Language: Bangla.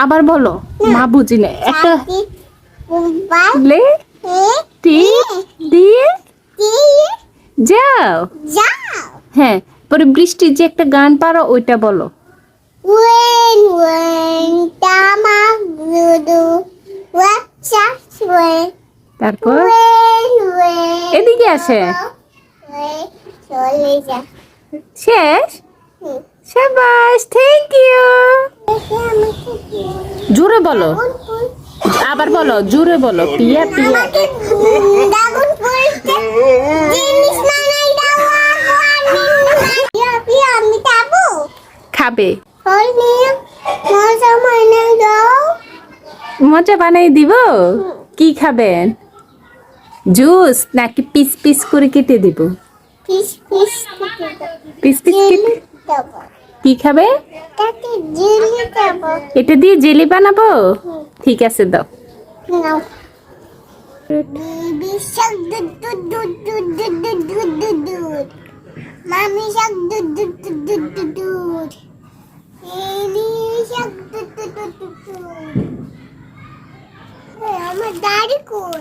আবার বলো, মা বুঝি না। একটা লে টি দিয়ে যাও। হ্যাঁ, পরে বৃষ্টির যে একটা গান পারো ওইটা বলো। তারপর এদিকে আসে। শেষ। শাবাশ, থ্যাংক ইউ। জোরে বলো, আবার বলো, জোরে বলো। পিয়া পিয়া খাবে। মজা বানাই দিব। কি খাবেন? জুস নাকি পিস পিস করে কেটে দিব? পিস পিস কেটে। কি খাবে? এটা দিয়ে জেলি বানাবো। ঠিক আছে, দাও। Mommy shark do do do do do do. Baby shark do do do do do. Hey, আমার দাড়ি কই?